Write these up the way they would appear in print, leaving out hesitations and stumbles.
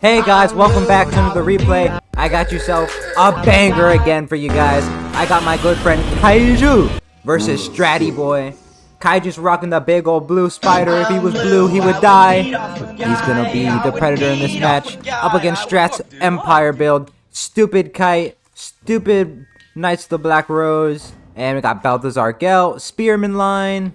Hey guys, welcome back to another replay. I got yourself a banger again for you guys. I got my good friend Kaiju versus Stratty Boy. Kaiju's rocking the big old blue spider. If he was blue, he would die. He's gonna be the predator in this match. Up against Strat's Empire build. Stupid Kite, stupid Knights of the Black Rose. And we got Balthazar Gelt, Spearman line.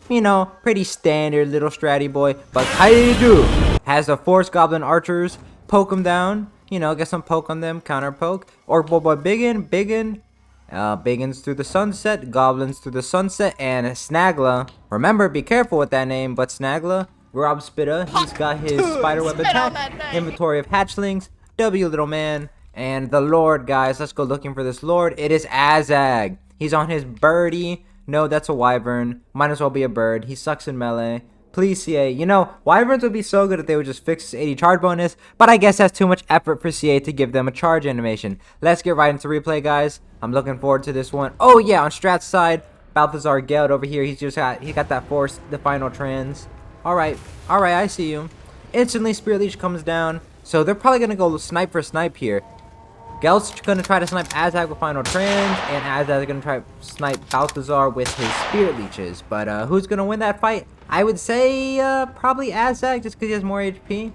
You know, pretty standard little Stratty Boy. But Kaiju has the Force Goblin Archers. Poke them down, you know, get some poke on them, counter poke. Orc Boy Biggin, Biggins through the sunset, Goblins through the sunset, and Snagla. Remember, be careful with that name, but Snagla, Rob Spitta, he's got his spiderweb attack, inventory of hatchlings, W little man, and the Lord, guys. Let's go looking for this Lord. It is Azag. He's on his birdie. No, that's a wyvern. Might as well be a bird. He sucks in melee. Please, CA. You know, wyverns would be so good if they would just fix this 80 charge bonus, but I guess that's too much effort for CA to give them a charge animation. Let's get right into replay, guys. I'm looking forward to this one. Oh yeah, on Strat's side, Balthazar Geld over here. He got that force, the final trans. All right, I see you. Instantly, Spirit Leech comes down, so they're probably gonna go snipe for snipe here. Gelt's gonna try to snipe Azag with final trans, and Azag is gonna try to snipe Balthazar with his Spirit Leeches. But who's gonna win that fight? I would say probably Azag, just because he has more HP.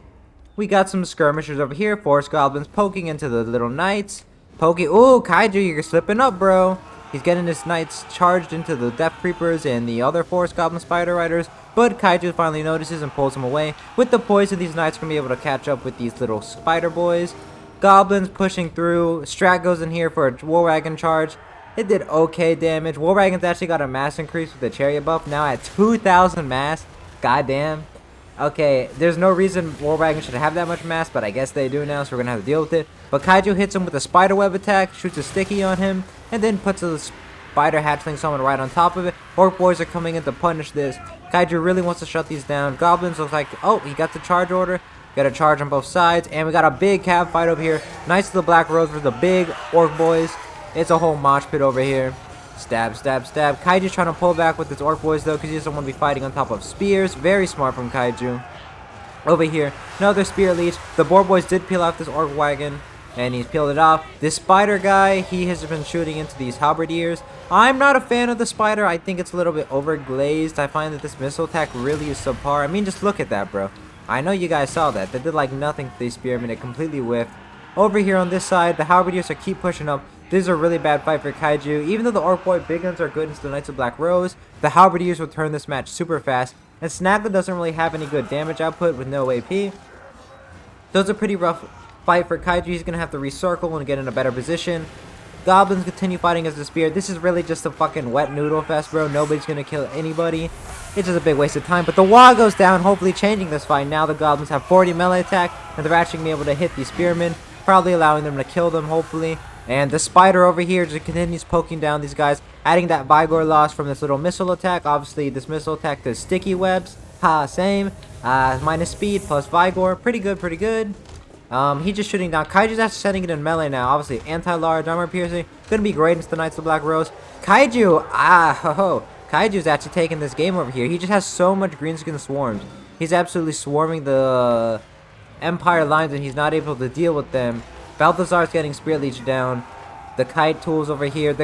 We got some skirmishers over here. Force Goblins poking into the little Knights. Ooh, Kaiju, you're slipping up, bro. He's getting his Knights charged into the Death Creepers and the other Force Goblin Spider Riders. But Kaiju finally notices and pulls him away. With the poison, these Knights are going to be able to catch up with these little Spider Boys. Goblins pushing through. Strat goes in here for a War Wagon charge. It did okay damage. War Wagon's actually got a mass increase with the Chariot buff. Now at 2,000 mass. Goddamn. Okay, there's no reason War Wagon should have that much mass, but I guess they do now, so we're going to have to deal with it. But Kaiju hits him with a spiderweb attack, shoots a sticky on him, and then puts a spider hatchling summon right on top of it. Orc boys are coming in to punish this. Kaiju really wants to shut these down. Goblins look like, oh, he got the charge order. Got a charge on both sides, and we got a big cab fight over here. Knights of the Black Rose versus the big Orc boys. It's a whole mosh pit over here. Stab, stab, stab. Kaiju's trying to pull back with his Orc boys, though, because he doesn't want to be fighting on top of spears. Very smart from Kaiju. Over here, another Spirit Leech. The Boar boys did peel off this Orc wagon, and he's peeled it off. This spider guy, he has been shooting into these halberdiers. I'm not a fan of the spider. I think it's a little bit overglazed. I find that this missile attack really is subpar. I mean, just look at that, bro. I know you guys saw that. They did like nothing to these spearmen. It completely whiffed. Over here on this side, the halberdiers are keep pushing up. This is a really bad fight for Kaiju. Even though the Orc Boy Big Guns are good into the Knights of Black Rose, the halberdiers will turn this match super fast. And Snagla doesn't really have any good damage output with no AP. So it's a pretty rough fight for Kaiju. He's going to have to recircle and get in a better position. Goblins continue fighting as the spear. This is really just a fucking wet noodle fest, bro. Nobody's going to kill anybody. It's just a big waste of time. But the wall goes down, hopefully changing this fight. Now the Goblins have 40 melee attack, and they're actually going to be able to hit these spearmen, probably allowing them to kill them, hopefully. And the spider over here just continues poking down these guys, adding that Vigor loss from this little missile attack. Obviously, this missile attack does sticky webs. Ha, same. Minus speed plus Vigor. Pretty good, pretty good. He's just shooting down. Kaiju's actually setting it in melee now. Obviously, anti-large armor piercing. Gonna be great into the Knights of the Black Rose. Kaiju, Kaiju's actually taking this game over here. He just has so much greenskin swarms. He's absolutely swarming the Empire lines, and he's not able to deal with them. Balthazar's getting Spirit Leech down. The Kite tools over here.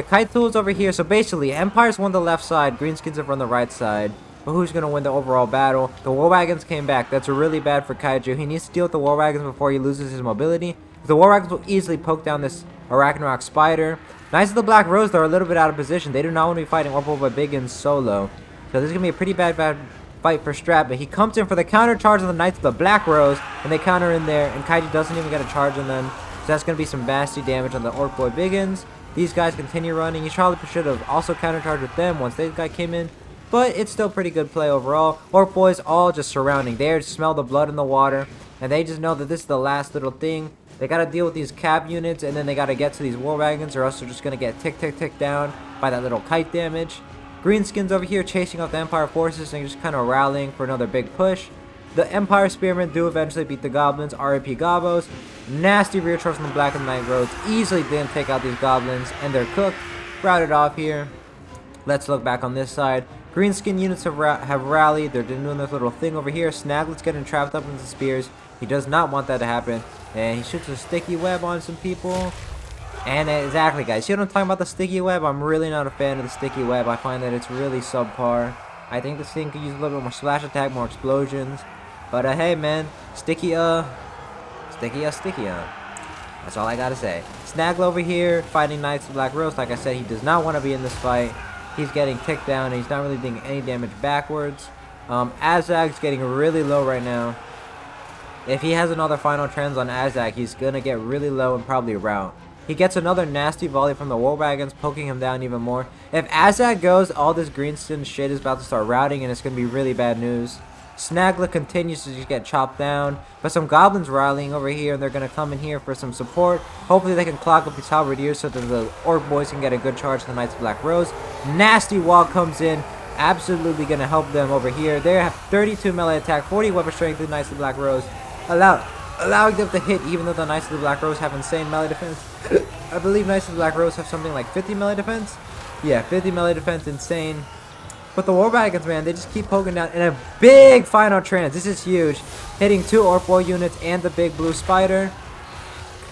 So basically, Empire's won the left side. Greenskins have run the right side. But who's going to win the overall battle? The War Wagons came back. That's really bad for Kaiju. He needs to deal with the War Wagons before he loses his mobility. The War Wagons will easily poke down this Arachnarok Spider. Knights of the Black Rose, they're a little bit out of position. They do not want to be fighting Orc by Biggins solo. So this is going to be a pretty bad fight for Strat. But he comes in for the counter charge on the Knights of the Black Rose. And they counter in there. And Kaiju doesn't even get a charge on them. So that's going to be some nasty damage on the Orc Boy Biggins. These guys continue running. He probably should have also counter-charged with them once this guy came in. But it's still pretty good play overall. Orc Boys all just surrounding. They smell the blood in the water. And they just know that this is the last little thing. They got to deal with these cab units. And then they got to get to these War Wagons. Or else they're just going to get tick down by that little kite damage. Greenskins over here chasing off the Empire forces. And just kind of rallying for another big push. The Empire Spearmen do eventually beat the Goblins. RIP Gobos. Nasty rear charge from the Black and Knight Roads. Easily didn't take out these Goblins. And they're cooked. Routed off here. Let's look back on this side. Greenskin units have rallied. They're doing this little thing over here. Snaglet's getting trapped up into spears. He does not want that to happen. And he shoots a sticky web on some people. And exactly, guys, see what I'm talking about, the sticky web? I'm really not a fan of the sticky web. I find that it's really subpar. I think this thing could use a little bit more splash attack, more explosions. But hey, man, sticky. That's all I gotta say. Snaggle over here, fighting Knights of Black Rose. Like I said, he does not want to be in this fight. He's getting ticked down, and he's not really doing any damage backwards. Azag's getting really low right now. If he has another final trans on Azag, he's gonna get really low and probably rout. He gets another nasty volley from the War Wagons, poking him down even more. If Azag goes, all this Greenskin shit is about to start routing, and it's gonna be really bad news. Snagler continues to just get chopped down, but some goblins rallying over here, and they're going to come in here for some support. Hopefully they can clog up these halberdiers so that the orc boys can get a good charge to the Knights of Black Rose. Nasty wall comes in, absolutely going to help them over here. They have 32 melee attack, 40 weapon strength to the Knights of Black Rose, allowing them to hit even though the Knights of the Black Rose have insane melee defense. I believe Knights of the Black Rose have something like 50 melee defense. Yeah, 50 melee defense, insane. But the War Wagons, man, they just keep poking down in a big final trans. This is huge. Hitting 2 Orc War units and the big blue spider.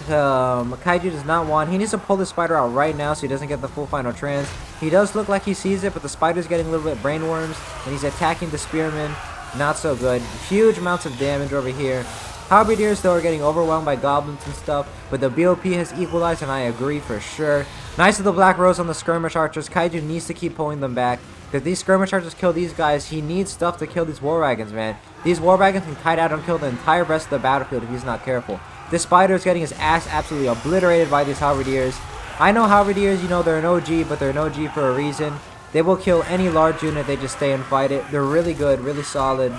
Kaiju does not want. He needs to pull the spider out right now so he doesn't get the full final trans. He does look like he sees it, but the spider's getting a little bit brainworms. And he's attacking the spearman. Not so good. Huge amounts of damage over here. Halberdiers, though, are getting overwhelmed by goblins and stuff. But the BOP has equalized, and I agree for sure. Knights of the Black Rose on the skirmish archers. Kaiju needs to keep pulling them back. If these skirmish archers kill these guys, he needs stuff to kill these War Wagons, man. These War Wagons can kite out and kill the entire rest of the battlefield if he's not careful. This spider is getting his ass absolutely obliterated by these halberdiers. I know halberdiers, you know, they're an OG, but they're an OG for a reason. They will kill any large unit, they just stay and fight it. They're really good, really solid.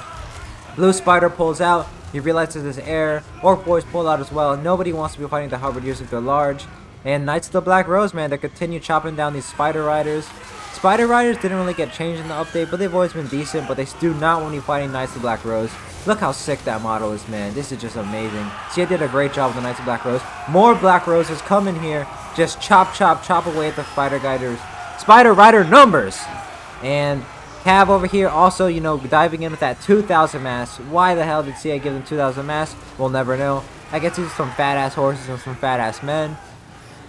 Blue spider pulls out. He realizes there's air. Orc boys pull out as well. Nobody wants to be fighting the halberdiers if they're large. And Knights of the Black Rose, man, they continue chopping down these spider riders. Spider riders didn't really get changed in the update, but they've always been decent, but they do not want you fighting Knights of Black Rose. Look how sick that model is, man. This is just amazing. See, I did a great job with the Knights of Black Rose. More Black Roses come in here. Just chop, chop, chop away at the Spider Riders. Spider Rider numbers! And Cav over here also, you know, diving in with that 2,000 mass. Why the hell did CA give them 2,000 mass? We'll never know. I guess these are some fat-ass horses and some fat-ass men.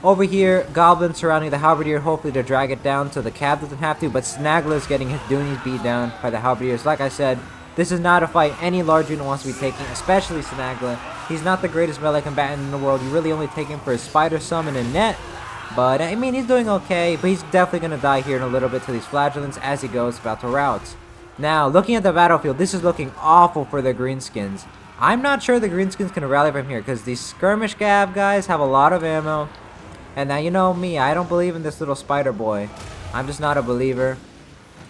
Over here, goblins surrounding the halberdier, hopefully to drag it down so the Cav doesn't have to, but Snagler's getting his Doonies beat down by the halberdiers. Like I said, this is not a fight any large unit wants to be taking, especially Snagler. He's not the greatest melee combatant in the world. You really only take him for his spider summon and net. But, I mean, he's doing okay, but he's definitely going to die here in a little bit to these flagellants as he goes about to rout. Now, looking at the battlefield, this is looking awful for the Greenskins. I'm not sure the Greenskins can rally from here, because these skirmish Gav guys have a lot of ammo. And now, you know me, I don't believe in this little spider boy. I'm just not a believer.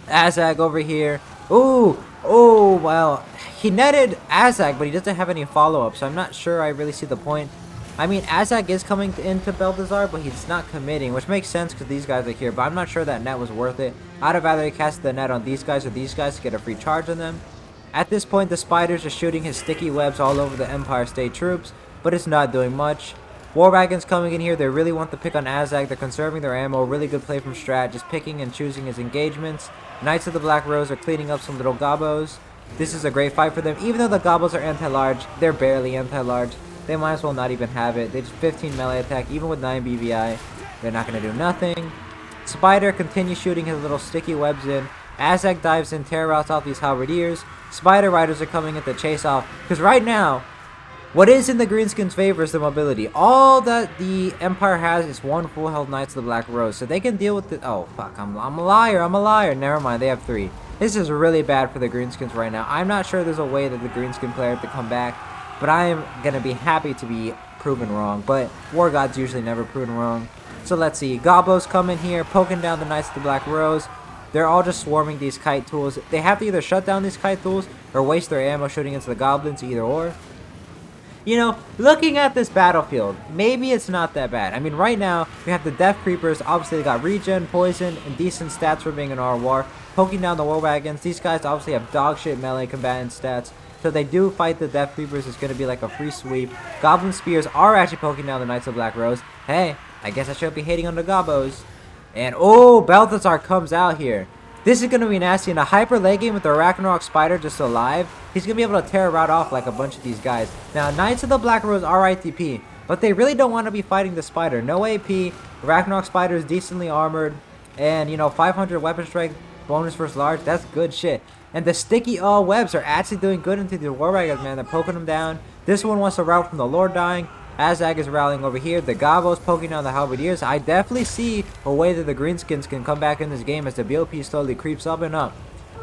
Azag over here. Ooh, well, he netted Azag, but he doesn't have any follow-up, so I'm not sure I really see the point. I mean, Azag is coming into Bel'Thazar, but he's not committing, which makes sense because these guys are here, but I'm not sure that net was worth it. I'd have rather cast the net on these guys or these guys to get a free charge on them. At this point, the spider's just shooting his sticky webs all over the Empire State troops, but it's not doing much. War Wagons coming in here, they really want to pick on Azag, they're conserving their ammo, really good play from Strat, just picking and choosing his engagements. Knights of the Black Rose are cleaning up some little gobos. This is a great fight for them, even though the gobos are anti-large, they're barely anti-large. They might as well not even have it. They just 15 melee attack, even with 9 BVI. They're not going to do nothing. Spider continues shooting his little sticky webs in. Azag dives in, terror routes off these halberdiers. Spider riders are coming in to chase off. Because right now, what is in the Greenskins' favor is the mobility. All that the Empire has is one full health Knights of the Black Rose. So they can deal with it. Oh, fuck. I'm a liar. Never mind. They have 3. This is really bad for the Greenskins right now. I'm not sure there's a way that the Greenskin player to come back. But I am going to be happy to be proven wrong. But War God's usually never proven wrong. So let's see. Gobos come in here, poking down the Knights of the Black Rose. They're all just swarming these kite tools. They have to either shut down these kite tools or waste their ammo shooting into the goblins, either or. You know, looking at this battlefield, maybe it's not that bad. I mean, right now, we have the Death Creepers. Obviously, they got regen, poison, and decent stats for being an R-War. Poking down the War Wagons. These guys obviously have dog shit melee combatant stats. So they do fight the Death Creepers. It's going to be like a free sweep. Goblin Spears are actually poking down the Knights of Black Rose. Hey, I guess I should be hating on the Gobos. And, oh, Bel'Thazar comes out here. This is going to be nasty. In a hyper late game with the Arachnarok Spider just alive, he's going to be able to tear right off like a bunch of these guys. Now, Knights of the Black Rose are ITP, but they really don't want to be fighting the Spider. No AP, Arachnarok Spider is decently armored, and, you know, 500 weapon strength, bonus versus large, that's good shit. And the sticky webs are actually doing good into the War Wagons, man. They're poking them down. This one wants to route from the Lord dying. Azag is rallying over here. The Gavo's poking down the Halberdiers. I definitely see a way that the Greenskins can come back in this game as the BOP slowly creeps up and up.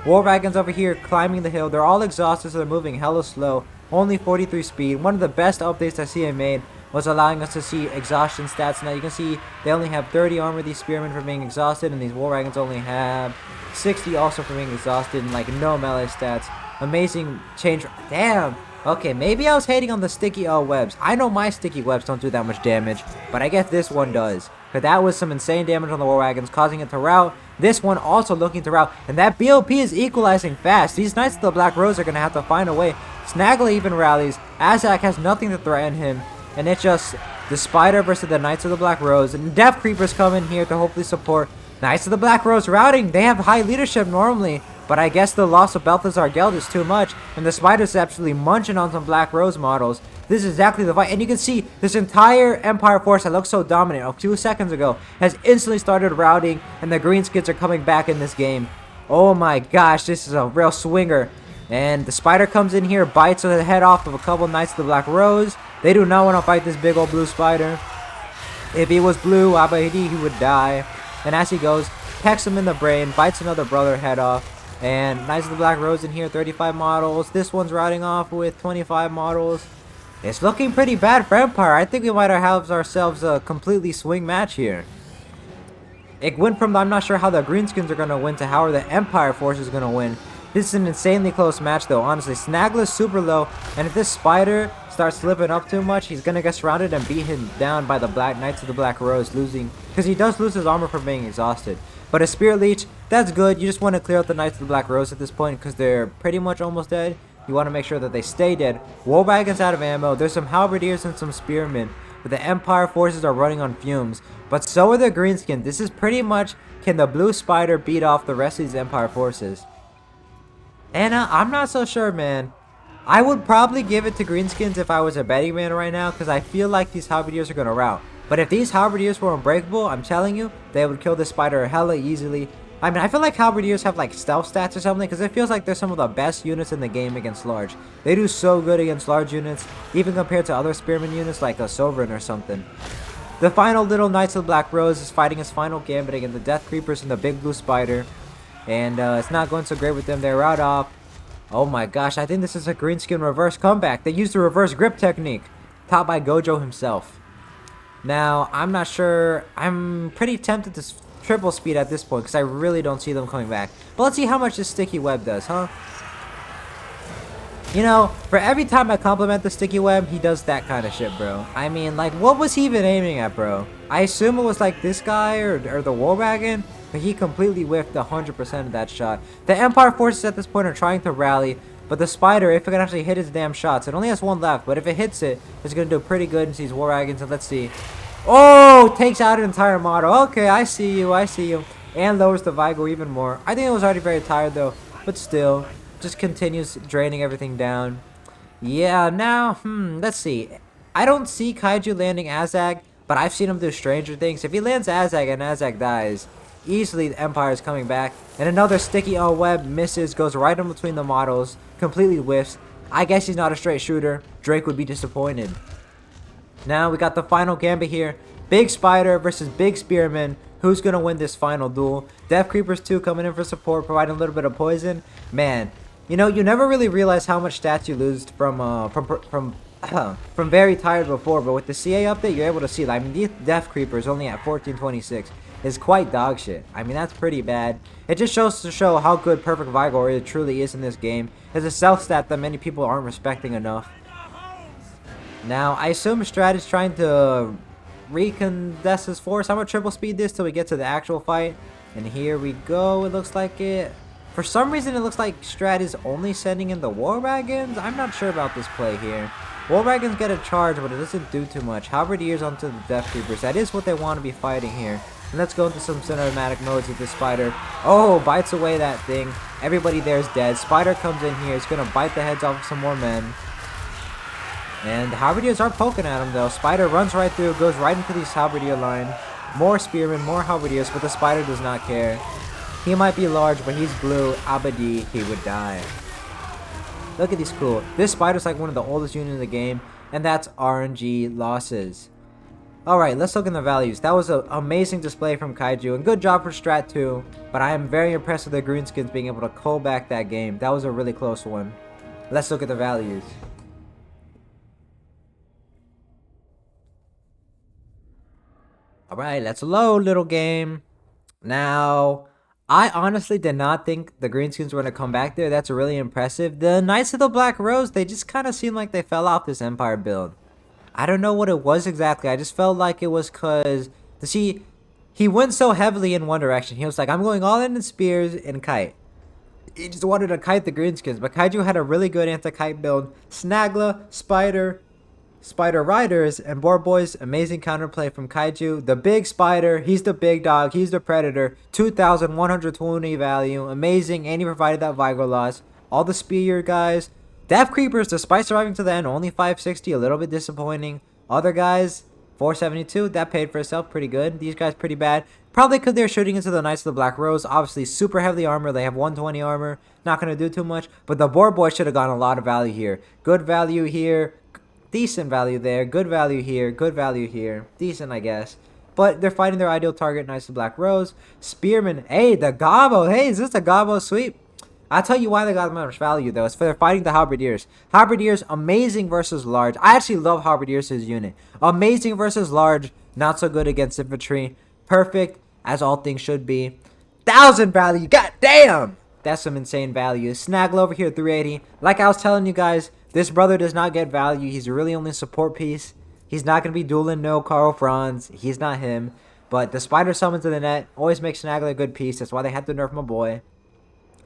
War Wagons over here climbing the hill. They're all exhausted, so they're moving hella slow. Only 43 speed. One of the best updates that CA made was allowing us to see exhaustion stats. Now you can see they only have 30 armor, these spearmen, for being exhausted, and these War Wagons only have 60 also for being exhausted, and like no melee stats. Amazing change. Damn. Okay, maybe I was hating on the sticky webs. I know my sticky webs don't do that much damage, but I guess this one does. Because that was some insane damage on the War Wagons, causing it to rout. This one also looking to rout. And that BOP is equalizing fast. These Knights of the Black Rose are going to have to find a way. Snaggle even rallies. Azak has nothing to threaten him. And it's just the Spider versus the Knights of the Black Rose. And Death Creepers come in here to hopefully support. Knights of the Black Rose routing. They have high leadership normally. But I guess the loss of Balthazar Geld is too much, and the Spider's absolutely munching on some Black Rose models. This is exactly the fight, and you can see this entire Empire force that looked so dominant a few seconds ago has instantly started routing, and the Greenskins are coming back in this game. Oh my gosh, this is a real swinger. And the Spider comes in here, bites the head off of a couple Knights of the Black Rose. They do not want to fight this big old blue Spider. If he was blue, Abahidi, he would die. And as he goes, pecks him in the brain, bites another brother head off. And Knights of the Black Rose in here, 35 models. This one's routing off with 25 models. It's looking pretty bad for Empire. I think we might have ourselves a completely swing match here. It went from I'm not sure how the Greenskins are going to win to how the Empire force is going to win. This is an insanely close match though, honestly. Snaggle is super low, and if this Spider starts slipping up too much, he's going to get surrounded and beat him down by the Black Knights of the Black Rose, losing, because he does lose his armor for being exhausted. But a Spirit Leech, that's good. You just want to clear out the Knights of the Black Rose at this point because they're pretty much almost dead. You want to make sure that they stay dead. War Wagons out of ammo. There's some Halberdiers and some Spearmen. But the Empire forces are running on fumes. But so are the Greenskins. This is pretty much, can the Blue Spider beat off the rest of these Empire forces? And I'm not so sure, man. I would probably give it to Greenskins if I was a betting man right now, because I feel like these Halberdiers are going to rout. But if these Halberdiers were unbreakable, I'm telling you, they would kill this Spider hella easily. I mean, I feel like Halberdiers have like stealth stats or something, because it feels like they're some of the best units in the game against large. They do so good against large units, even compared to other Spearman units like a Sovereign or something. The final little Knights of the Black Rose is fighting his final gambit against the Death Creepers and the Big Blue Spider. And it's not going so great with them. They're out off. Oh my gosh, I think this is a Greenskin reverse comeback. They used the reverse grip technique, taught by Gojo himself. Now, I'm not sure. I'm pretty tempted to triple speed at this point because I really don't see them coming back. But let's see how much this sticky web does, huh? You know, for every time I compliment the sticky web, he does that kind of shit, bro. I mean, like, what was he even aiming at, bro? I assume it was like this guy or the War Wagon, but he completely whiffed 100% of that shot. The Empire forces at this point are trying to rally, but the Spider, if it can actually hit his damn shots, it only has one left, but if it hits it, it's going to do pretty good against these War Wagons, and let's see. Oh, takes out an entire model. Okay, I see you, and lowers the Vigo even more. I think it was already very tired, though, but still, just continues draining everything down. Yeah, now, let's see. I don't see Kaiju landing Azag, but I've seen him do stranger things. If he lands Azag and Azag dies, easily the Empire is coming back. And another sticky web misses, goes right in between the models, completely whiffs. I guess he's not a straight shooter. Drake would be disappointed. Now we got the final gambit here. Big Spider versus Big Spearman. Who's going to win this final duel? Death Creepers 2 coming in for support, providing a little bit of poison. Man, you know, you never really realize how much stats you lose from very tired before, but with the CA update, you're able to see. I mean, these Death Creepers only at 1426 is quite dog shit. I mean, that's pretty bad. It just shows to show how good Perfect Vigor it truly is in this game. It's a self stat that many people aren't respecting enough. Now, I assume Strat is trying to recondense his force. I'm gonna triple speed this till we get to the actual fight. And here we go. It looks like it. For some reason, it looks like Strat is only sending in the War Wagons. I'm not sure about this play here. War Wagons get a charge, but it doesn't do too much. Halberdiers onto the Death Creepers. That is what they want to be fighting here. And let's go into some cinematic modes with this spider. Oh, bites away that thing. Everybody there is dead. Spider comes in here. It's going to bite the heads off of some more men. And the halberdiers are poking at him though. Spider runs right through, goes right into this halberdier line. More spearmen, more halberdiers, but the spider does not care. He might be large, but he's blue. Abadi, he would die. Look at these cool. This spider's like one of the oldest units in the game, and that's RNG losses. Alright, let's look in the values. That was an amazing display from Kaiju, and good job for Strat too. But I am very impressed with the greenskins being able to call back that game. That was a really close one. Let's look at the values. Alright, let's load, little game. Now, I honestly did not think the greenskins were going to come back there. That's really impressive. The Knights of the Black Rose, they just kind of seemed like they fell off this Empire build. I don't know what it was exactly. I just felt like it was because, see, he went so heavily in one direction. He was like, I'm going all in spears and kite. He just wanted to kite the greenskins. But Kaiju had a really good anti-kite build. Snagla, Spider, Spider Riders, and Boar Boys. Amazing counterplay from Kaiju. The big spider, he's the big dog, he's the predator. 2,120 value. Amazing, and he provided that Vigor loss. All the spear guys. Death Creepers, despite surviving to the end, only 560, a little bit disappointing. Other guys, 472, that paid for itself, pretty good. These guys pretty bad. Probably because they're shooting into the Knights of the Black Rose. Obviously, super heavily armor. They have 120 armor. Not going to do too much. But the Boar Boy should have gotten a lot of value here. Good value here. Decent value there. Good value here. Good value here. Decent, I guess. But they're fighting their ideal target, Knights of the Black Rose. Spearman. Hey, the Gobbo. Hey, is this a Gobbo sweep? I'll tell you why they got much value, though. It's for they're fighting the Halberdiers. Halberdiers, amazing versus large. I actually love Halberdiers as a unit. Amazing versus large. Not so good against infantry. Perfect, as all things should be. 1,000 value. God damn! That's some insane value. Snaggle over here, 380. Like I was telling you guys, this brother does not get value. He's really only a support piece. He's not going to be dueling no Karl Franz. He's not him. But the spider summons to the net always makes Snaggle a good piece. That's why they had to nerf my boy.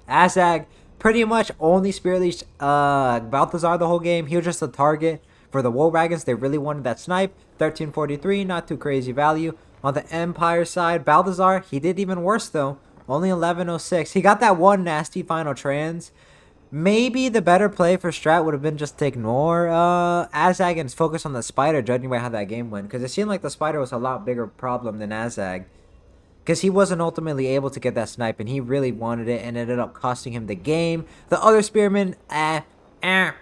Azag, pretty much only Spirit Leash Balthazar the whole game. He was just a target for the Woe Wagons. They really wanted that snipe. 1343, not too crazy value. On the Empire side, Balthazar, he did even worse though. Only 1106. He got that one nasty final trans. Maybe the better play for Strat would have been just to ignore Azag and focus on the spider, judging by how that game went. Because it seemed like the spider was a lot bigger problem than Azag. Because he wasn't ultimately able to get that snipe, and he really wanted it, and it ended up costing him the game. The other spearmen, kind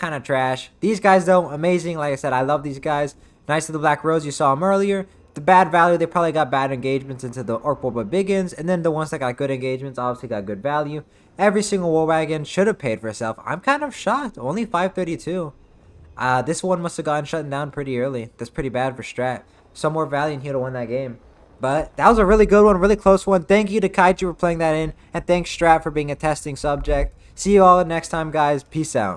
of trash. These guys, though, amazing. Like I said, I love these guys. Knights of the Black Rose, you saw them earlier. The bad value, they probably got bad engagements into the Orc Boba Biggins, and then the ones that got good engagements obviously got good value. Every single War Wagon should have paid for itself. I'm kind of shocked. Only 532. This one must have gotten shut down pretty early. That's pretty bad for Strat. Some more value, and he would have won that game. But that was a really good one, really close one. Thank you to Kaiju for playing that in, and thanks Strat for being a testing subject. See you all next time, guys. Peace out.